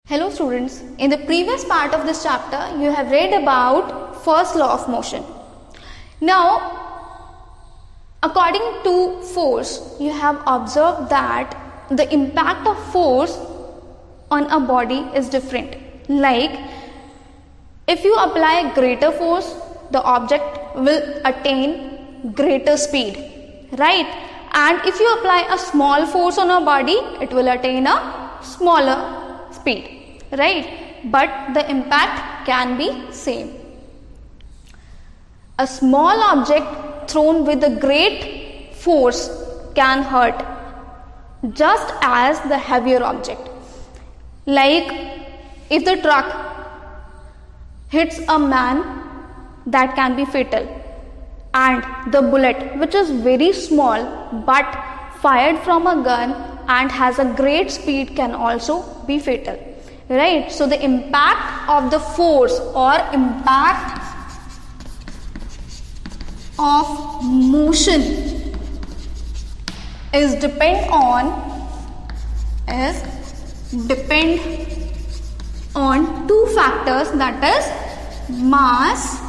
Hello students, in the previous part of this chapter you have read about first law of motion. Now according to force, you have observed that the impact of force on a body is different. Like if you apply greater force, the object will attain greater speed, right? And if you apply a small force on a body, it will attain a smaller speed, right? But the impact can be same. A small object thrown with a great force can hurt just as the heavier object. Like if the truck hits a man, that can be fatal, and the bullet, which is very small but fired from a gun and has a great speed, can also be fatal, right? So the impact of the force or impact of motion is depend on two factors, that is mass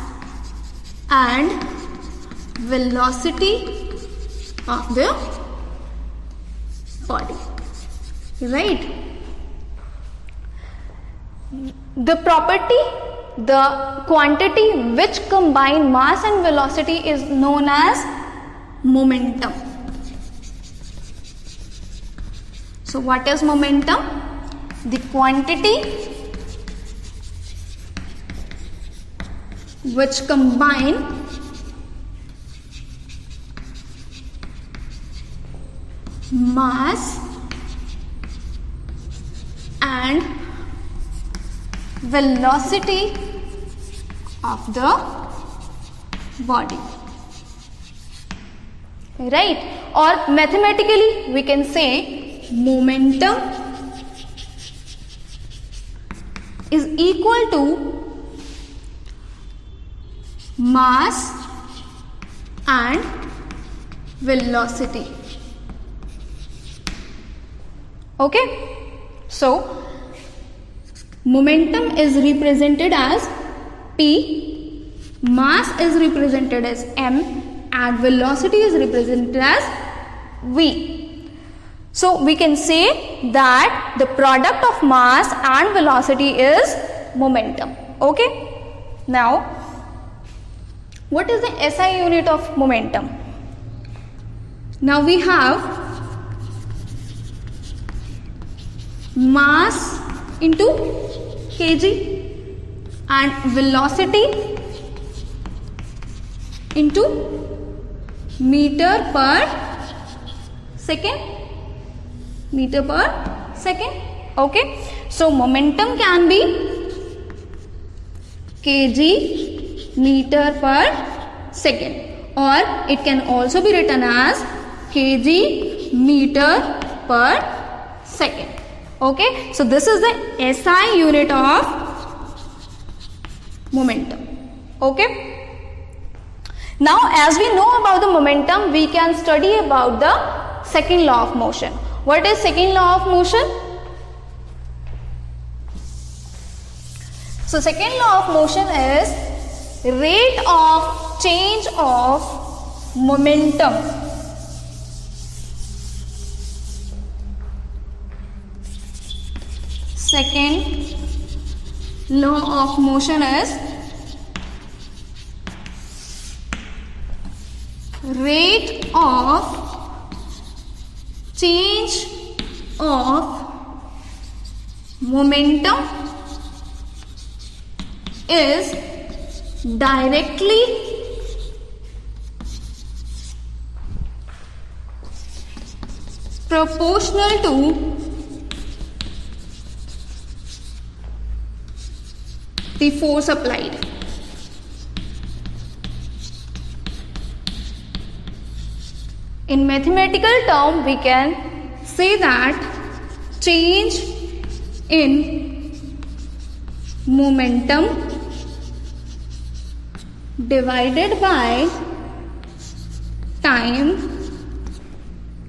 and velocity of the body, right? The property, the quantity which combine mass and velocity is known as momentum. So what is momentum? The quantity which combine mass and velocity of the body, right? Or mathematically we can say momentum is equal to mass and velocity. Okay, so momentum is represented as P, mass is represented as M, and velocity is represented as V. So we can say that the product of mass and velocity is momentum. Okay, now what is the SI unit of momentum? Now we have mass into kg and velocity into meter per second. Okay, so momentum can be kg meter per second, or it can also be written as kg meter per second. Okay, so this is the SI unit of momentum. Okay, now as we know about the momentum, we can study about the second law of motion. What is second law of motion? So second law of motion is rate of change of momentum second law of motion is rate of change of momentum is directly proportional to the force applied. In mathematical term, we can say that change in momentum divided by time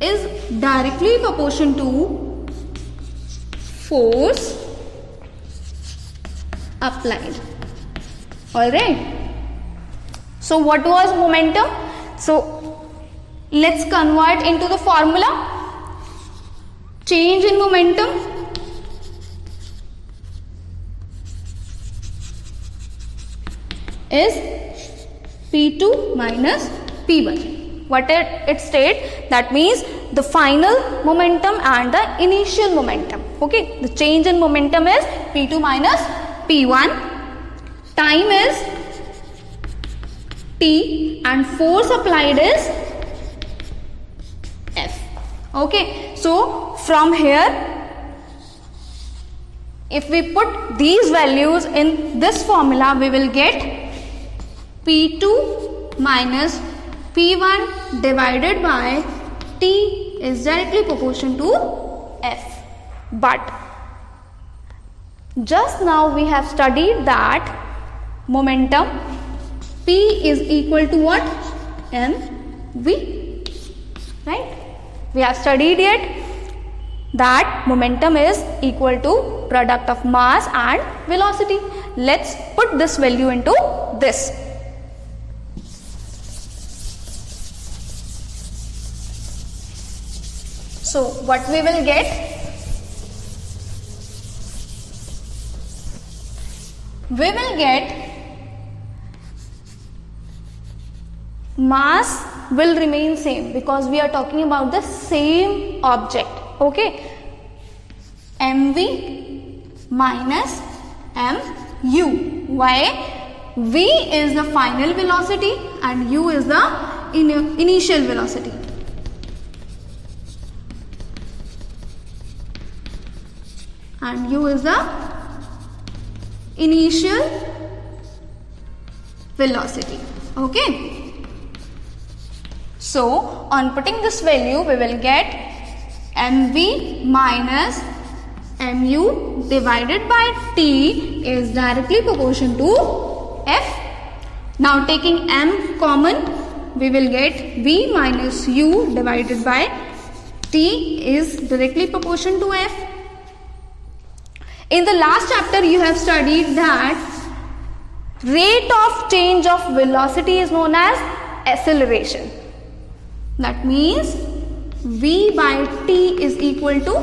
is directly proportional to force applied. Alright. So what was momentum? So let's convert into the formula. Change in momentum is P2 minus P1. What it states, that means the final momentum and the initial momentum. Okay, the change in momentum is P2 minus P1. Time is T and force applied is F. Okay, so from here, if we put these values in this formula, we will get P2 minus P1 divided by T is directly proportional to F. But just now we have studied that momentum P is equal to what? mv. Right? We have studied it that momentum is equal to product of mass and velocity. Let's put this value into this. So what we will get? We will get mass will remain same because we are talking about the same object. Okay, mv minus mu. Why? V is the final velocity and u is the initial velocity. And u is the initial velocity. Okay. So on putting this value, we will get mv minus mu divided by t is directly proportional to f. Now taking m common, we will get v minus u divided by t is directly proportional to f. In the last chapter, you have studied that rate of change of velocity is known as acceleration. That means v by t is equal to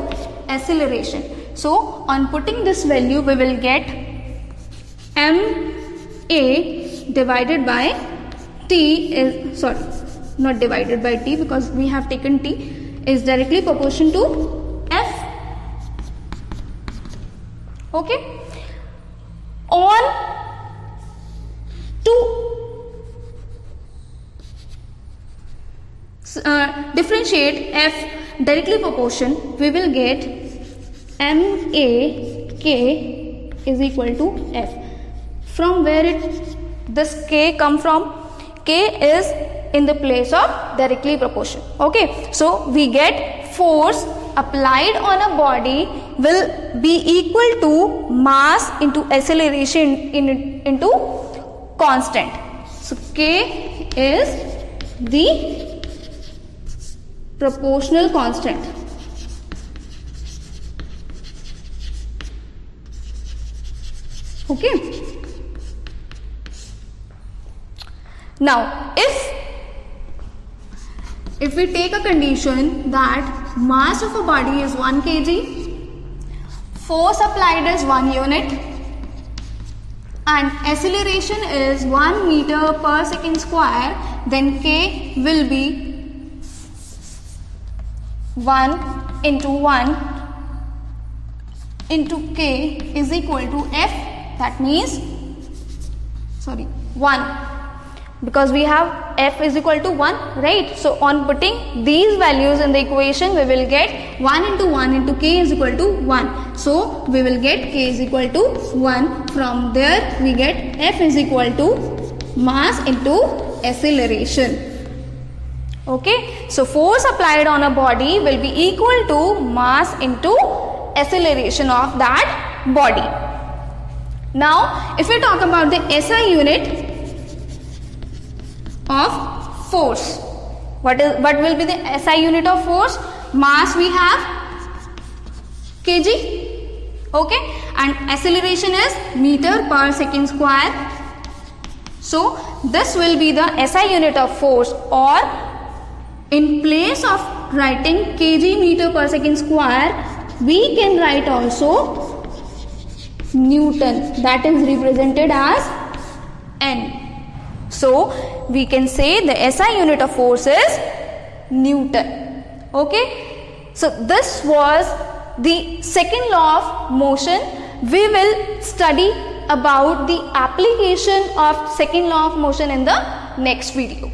acceleration. So on putting this value, we will get ma divided by t is, sorry, not divided by t because we have taken t, is directly proportional to f. Okay. On to differentiate f directly proportion, we will get ma k is equal to f. From where this k come from? K is in the place of directly proportion. Okay, so we get force applied on a body will be equal to mass into acceleration into constant. So k is the proportional constant. Okay. Now if we take a condition that mass of a body is 1 kg, force applied is 1 unit and acceleration is 1 meter per second square, then k will be 1 into 1 into k is equal to f. That means 1, because we have f is equal to 1, right? So on putting these values in the equation, we will get 1 into 1 into k is equal to 1. So we will get k is equal to 1. From there we get f is equal to mass into acceleration. Okay, so force applied on a body will be equal to mass into acceleration of that body. Now if we talk about the SI unit of force, what will be the SI unit of force? Mass we have kg, Okay, and acceleration is meter per second square. So this will be the SI unit of force, or in place of writing kg meter per second square, we can write also Newton, that is represented as N. So we can say the SI unit of force is Newton. Okay, so this was the second law of motion. We will study about the application of second law of motion in the next video.